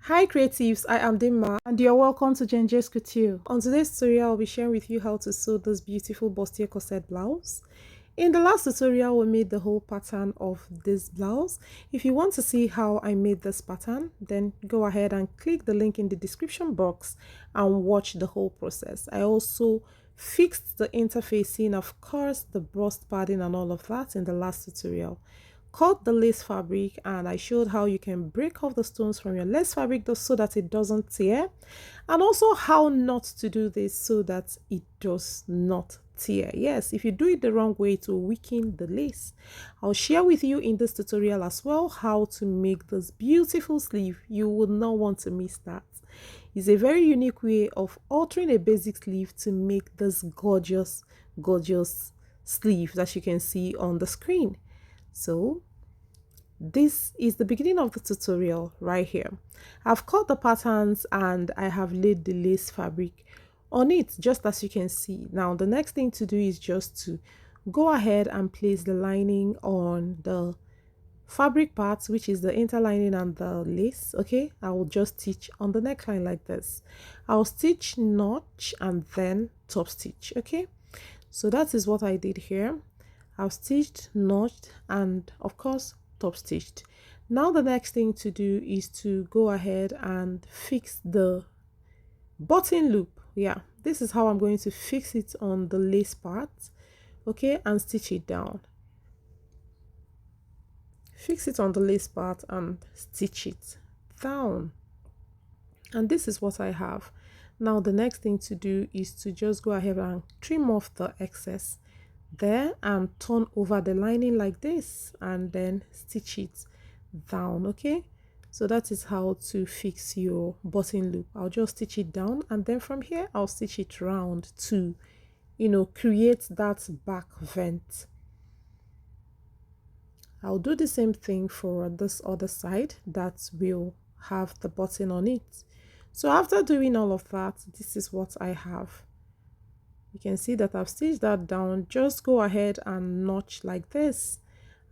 Hi creatives, I am Dimma and you're welcome to Jenje's Couture. On today's tutorial, I'll be sharing with you how to sew this beautiful Bustier Corset Blouse. In the last tutorial, we made the whole pattern of this blouse. If you want to see how I made this pattern, then go ahead and click the link in the description box and watch the whole process. I also fixed the interfacing, of course, the bust padding and all of that in the last tutorial. Cut the lace fabric and I showed how you can break off the stones from your lace fabric just so that it doesn't tear, and also how not to do this so that it does not tear. Yes, if you do it the wrong way, to weaken the lace. I'll share with you in this tutorial as well how to make this beautiful sleeve. You would not want to miss that. It's a very unique way of altering a basic sleeve to make this gorgeous sleeve that you can see on the screen. So this is the beginning of the tutorial right here. I've cut the patterns and I have laid the lace fabric on it, just as you can see. Now the next thing to do is just to go ahead and place the lining on the fabric parts, which is the interlining and the lace. Okay, I will just stitch on the neckline like this. I'll stitch notch and then top stitch. Okay, so that is what I did here. I've stitched, notched, and of course top stitched. Now the next thing to do is to go ahead and fix the button loop. Yeah, this is how I'm going to fix it on the lace part. Okay, and stitch it down. Fix it on the lace part and stitch it down. And this is what I have. Now the next thing to do is to just go ahead and trim off the excess there and turn over the lining like this and then stitch it down. Okay, so that is how to fix your button loop. I'll just stitch it down and then from here I'll stitch it round to create that back vent. I'll do the same thing for this other side that will have the button on it. So after doing all of that, this is what I have. You can see that I've stitched that down. Just go ahead and notch like this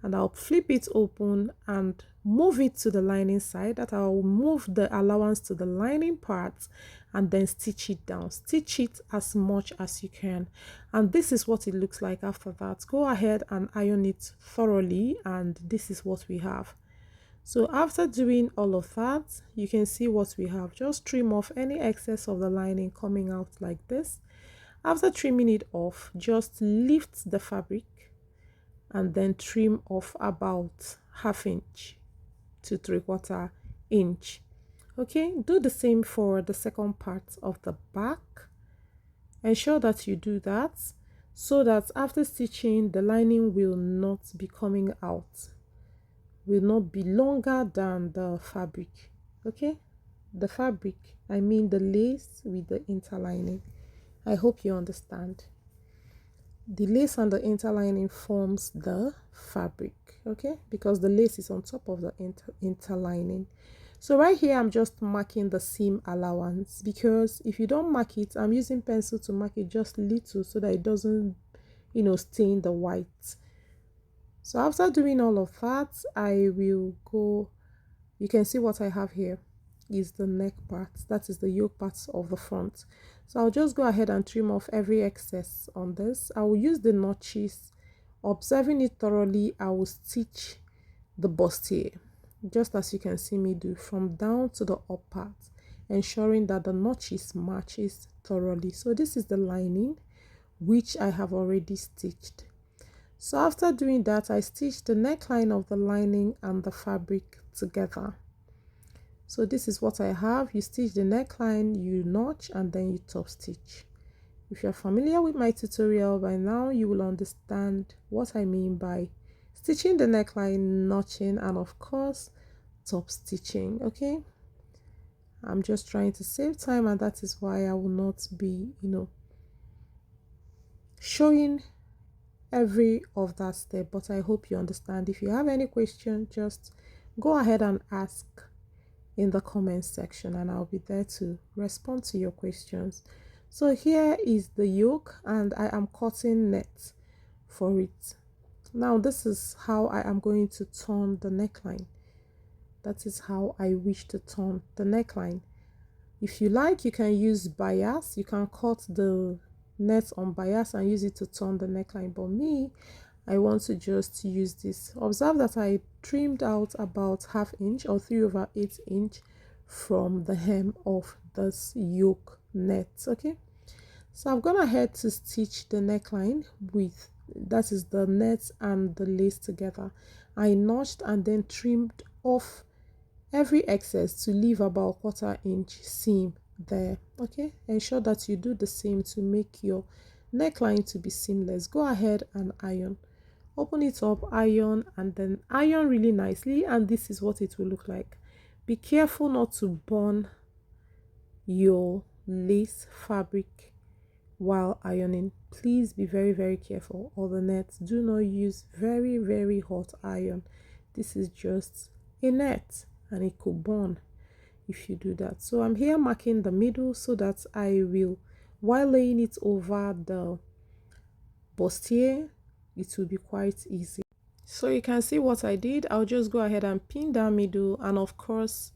and I'll flip it open and move it to the lining side. That I'll move the allowance to the lining part and then stitch it down. Stitch it as much as you can, and this is what it looks like after that. Go ahead and iron it thoroughly, and this is what we have. So after doing all of that, you can see what we have. Just trim off any excess of the lining coming out like this. After trimming it off, just lift the fabric and then trim off about 1/2 inch to 3/4 inch. Okay, do the same for the second part of the back. Ensure that you do that so that after stitching, the lining will not be coming out, will not be longer than the fabric. Okay, the fabric, I mean the lace with the interlining. I hope you understand. The lace and the interlining forms the fabric, okay, because the lace is on top of the interlining. So right here I'm just marking the seam allowance, because if you don't mark it, I'm using pencil to mark it just little so that it doesn't stain the white. So after doing all of that, I will go, you can see what I have here is the neck part, that is the yoke part of the front. So I'll just go ahead and trim off every excess on this. I will use the notches. Observing it thoroughly, I will stitch the bustier just as you can see me do, from down to the up part, ensuring that the notches matches thoroughly. So this is the lining which I have already stitched. So after doing that, I stitched the neckline of the lining and the fabric together. So this is what I have. You stitch the neckline, you notch, and then you top stitch. If you're familiar with my tutorial by now, you will understand what I mean by stitching the neckline, notching, and of course top stitching. Okay, I'm just trying to save time, and that is why I will not be showing every of that step, but I hope you understand. If you have any question, just go ahead and ask in the comment section and I'll be there to respond to your questions. So here is the yoke and I am cutting net for it. Now this is how I am going to turn the neckline. That is how I wish to turn the neckline. If you like, you can use bias. You can cut the net on bias and use it to turn the neckline. But me, I want to just use this. Observe that I trimmed out about ½ inch or 3/8 inch from the hem of this yoke net. Okay, so I've gone ahead to stitch the neckline with, that is the net and the lace together. I notched and then trimmed off every excess to leave about 1/4 inch seam there. Okay, ensure that you do the same to make your neckline to be seamless. Go ahead and iron. Open it up, iron, and then iron really nicely, and this is what it will look like. Be careful not to burn your lace fabric while ironing. Please be very careful. Or the net, do not use very hot iron. This is just a net and it could burn if you do that. So I'm here marking the middle so that I will, while laying it over the bustier, it will be quite easy. So you can see what I did. I'll just go ahead and pin that middle and of course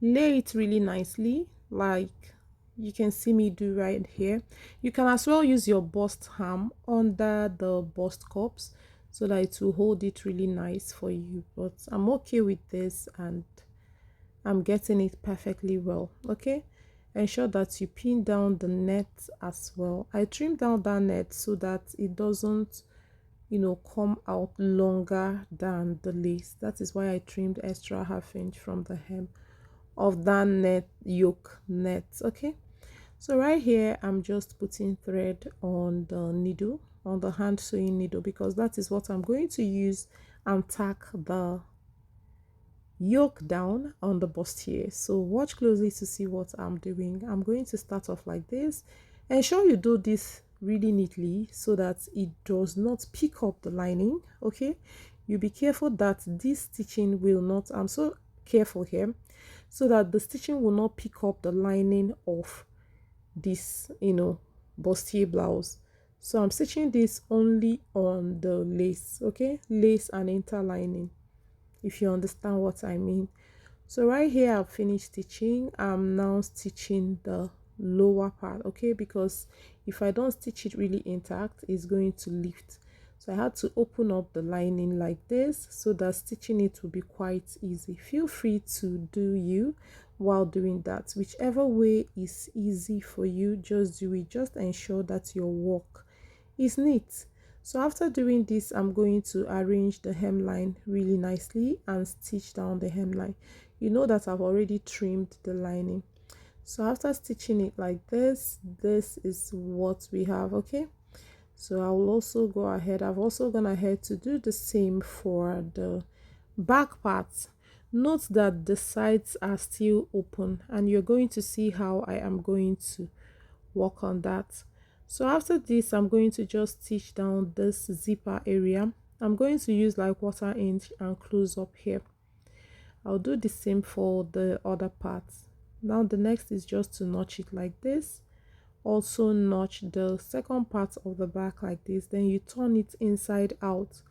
lay it really nicely, like you can see me do right here. You can as well use your bust ham under the bust cups so that it will hold it really nice for you, but I'm okay with this and I'm getting it perfectly well. Okay, ensure that you pin down the net as well. I trimmed down that net so that it doesn't, you know, come out longer than the lace. That is why I trimmed extra ½ inch from the hem of that net, yoke net. Okay, so right here I'm just putting thread on the needle, on the hand sewing needle, because that is what I'm going to use and tack the yoke down on the bustier. So watch closely to see what I'm doing. I'm going to start off like this. Ensure you do this really neatly so that it does not pick up the lining. Okay, you be careful that this stitching will not, I'm so careful here, so that the stitching will not pick up the lining of this, you know, bustier blouse. So I'm stitching this only on the lace. Okay, lace and interlining, if you understand what I mean. So right here I've finished stitching. I'm now stitching the lower part, okay, because if I don't stitch it really intact, it's going to lift. So I had to open up the lining like this so that stitching it will be quite easy. Feel free to do you while doing that. Whichever way is easy for you, just do it. Just ensure that your work is neat. So after doing this, I'm going to arrange the hemline really nicely and stitch down the hemline. You know that I've already trimmed the lining. So after stitching it like this, this is what we have. Okay, so I will also go ahead, I've also gone ahead to do the same for the back parts. Note that the sides are still open and you're going to see how I am going to work on that. So after this, I'm going to just stitch down this zipper area. I'm going to use like 1/4 inch and close up here. I'll do the same for the other parts. Now the next is just to notch it like this. Also notch the second part of the back like this, then you turn it inside out.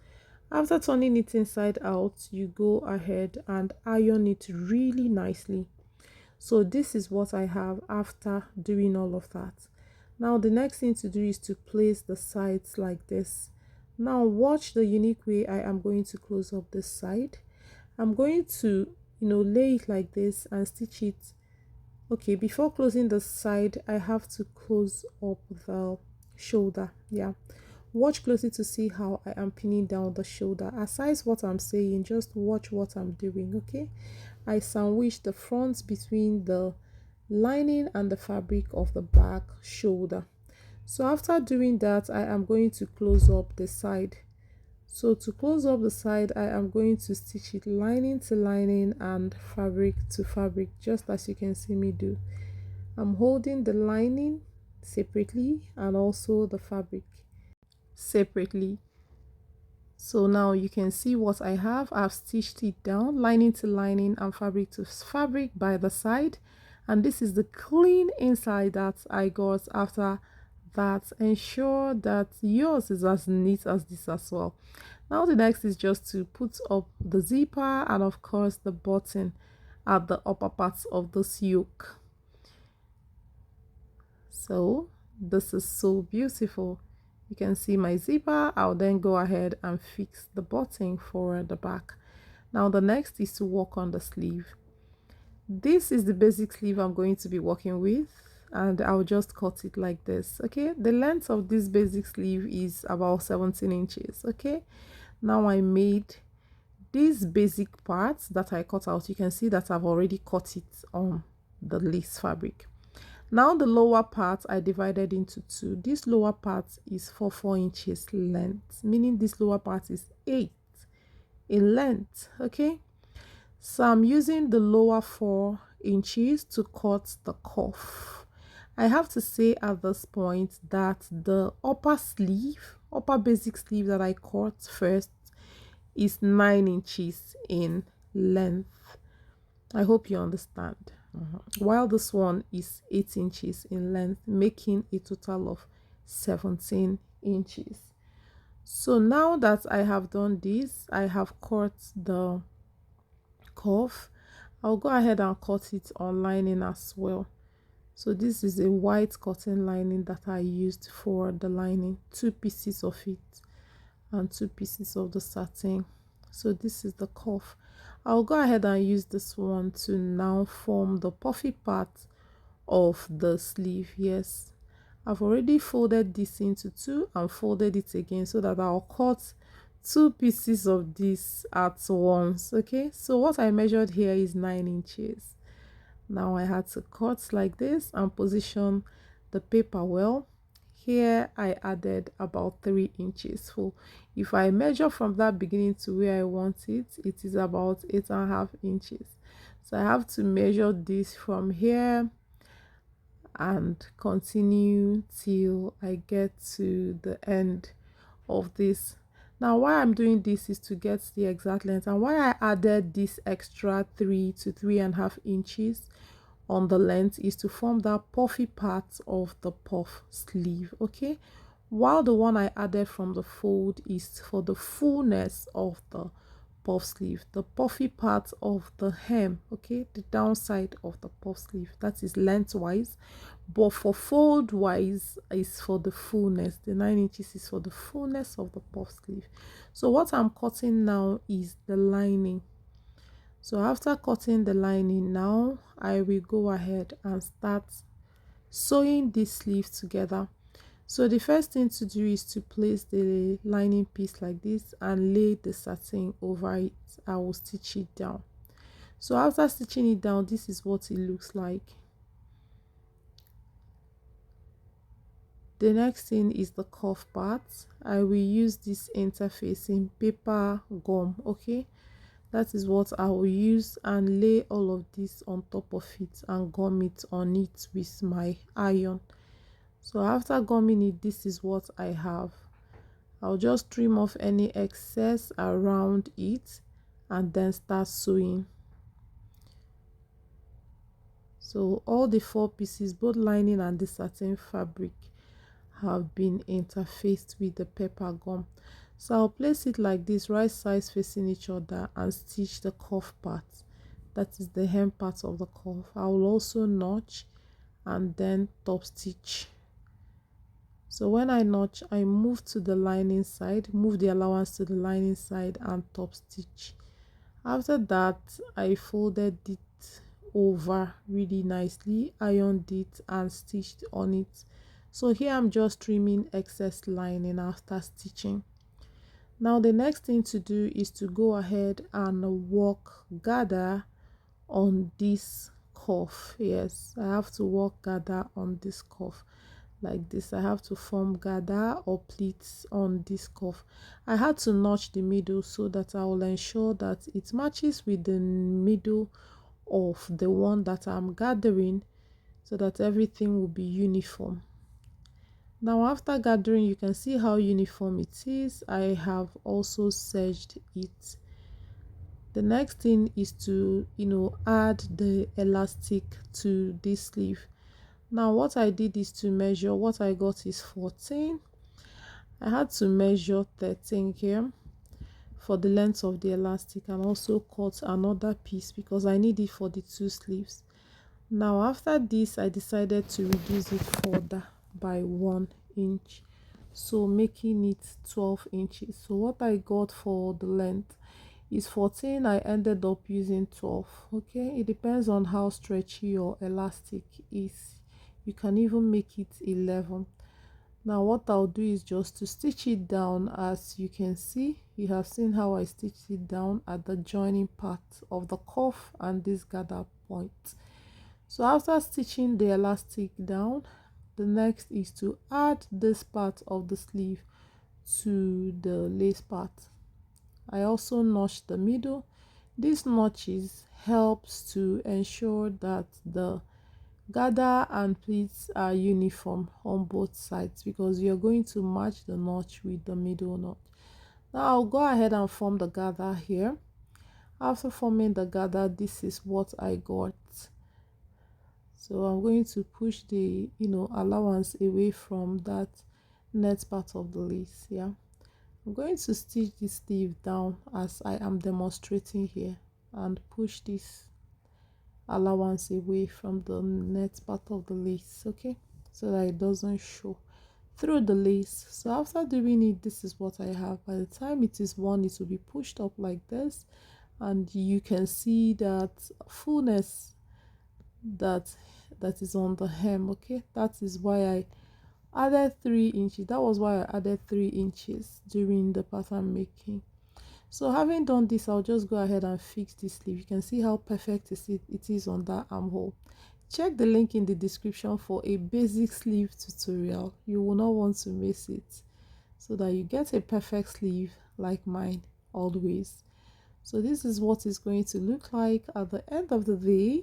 After turning it inside out, you go ahead and iron it really nicely. So this is what I have after doing all of that. Now the next thing to do is to place the sides like this. Now watch the unique way I am going to close up this side. I'm going to, you know, lay it like this and stitch it. Okay, before closing the side, I have to close up the shoulder. Yeah, watch closely to see how I am pinning down the shoulder. Aside what I'm saying, just watch what I'm doing. Okay, I sandwich the front between the lining and the fabric of the back shoulder. So after doing that, I am going to close up the side. So to close up the side, I am going to stitch it lining to lining and fabric to fabric, just as you can see me do. I'm holding the lining separately and also the fabric separately. So now you can see what I have. I've stitched it down lining to lining and fabric to fabric by the side, and this is the clean inside that I got after that. Ensure that yours is as neat as this as well. Now the next is just to put up the zipper and of course the button. at the upper parts of this yoke. So this is so beautiful. You can see my zipper. I'll then go ahead and fix the button for the back. Now the next is to work on the sleeve. This is the basic sleeve I'm going to be working with, and I'll just cut it like this. Okay, the length of this basic sleeve is about 17 inches. Okay, now I made these basic parts that I cut out. You can see that I've already cut it on the lace fabric. Now the lower part I divided into two. This lower part is 4 inches length, meaning this lower part is 8 in length. Okay, so I'm using the lower 4 inches to cut the cuff. I have to say at this point that the upper basic sleeve that I cut first is 9 inches in length. I hope you understand. While this one is 8 inches in length, making a total of 17 inches. So now that I have done this, I have cut the cuff. I'll go ahead and cut it on lining as well. So this is a white cotton lining that I used for the lining, 2 pieces of it and 2 pieces of the satin. So this is the cuff. I'll go ahead and use this one to now form the puffy part of the sleeve. Yes, I've already folded this into 2 and folded it again so that I'll cut 2 pieces of this at once. Okay, so what I measured here is 9 inches. Now I had to cut like this and position the paper well. Here I added about 3 inches full. If I measure from that beginning to where I want it, it is about 8.5 inches. So I have to measure this from here and continue till I get to the end of this. Now why I'm doing this is to get the exact length, and why I added this extra 3 to 3.5 inches on the length is to form that puffy part of the puff sleeve. Okay, while the one I added from the fold is for the fullness of the puff sleeve, the puffy part of the hem. Okay, the downside of the puff sleeve, that is lengthwise, but for fold wise is for the fullness. The 9 inches is for the fullness of the puff sleeve. So what I'm cutting now is the lining. So after cutting the lining, now I will go ahead and start sewing this sleeve together. So the first thing to do is to place the lining piece like this and lay the satin over it. I will stitch it down. So after stitching it down, this is what it looks like. The next thing is the cuff part. I will use this interfacing paper gum. Okay, that is what I will use, and lay all of this on top of it and gum it on it with my iron. So after gumming it, this is what I have. I'll just trim off any excess around it and then start sewing. So all the 4 pieces, both lining and the satin fabric, have been interfaced with the paper gum. So I'll place it like this, right sides facing each other, and stitch the cuff part, that is the hem part of the cuff. I will also notch and then top stitch. So when I notch, I move to the lining side, move the allowance to the lining side and top stitch. After that, I folded it over really nicely, ironed it and stitched on it. So here I'm just trimming excess lining after stitching. Now the next thing to do is to go ahead and work gather on this cuff. Yes, I have to work gather on this cuff like this. I have to form gather or pleats on this cuff. I had to notch the middle so that I will ensure that it matches with the middle of the one that I'm gathering, so that everything will be uniform. Now after gathering, you can see how uniform it is. I have also serged it. The next thing is to add the elastic to this sleeve. Now what I did is to measure. What I got is 14. I had to measure 13 here. for the length of the elastic and also cut another piece because I need it for the two sleeves. Now after this, I decided to reduce it further by 1 inch, so making it 12 inches. So what I got for the length is 14. I ended up using 12. Okay, it depends on how stretchy your elastic is. You can even make it 11. Now what I'll do is just to stitch it down. As you can see, you have seen how I stitched it down at the joining part of the cuff and this gather point. So after stitching the elastic down, the next is to add this part of the sleeve to the lace part. I also notched the middle. These notches helps to ensure that the gather and pleats are uniform on both sides because you're going to match the notch with the middle notch. Now I'll go ahead and form the gather here. After forming the gather, this is what I got. So I'm going to push the allowance away from that net part of the lace. Yeah, I'm going to stitch this sleeve down as I am demonstrating here and push this allowance away from the net part of the lace, okay, so that it doesn't show through the lace. So after doing it, this is what I have. By the time it is worn, it will be pushed up like this, and you can see that fullness that is on the hem. Okay, that is why I added 3 inches. That was why I added 3 inches during the pattern making. So having done this, I'll just go ahead and fix this sleeve. You can see how perfect it is on that armhole. Check the link in the description for a basic sleeve tutorial. You will not want to miss it, so that you get a perfect sleeve like mine always. So this is what it's going to look like at the end of the day.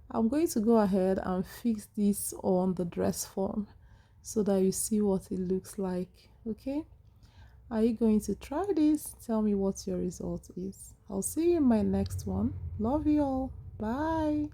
I'm going to go ahead and fix this on the dress form so that you see what it looks like. Okay, are you going to try this? Tell me what your result is. I'll see you in my next one. Love you all. Bye.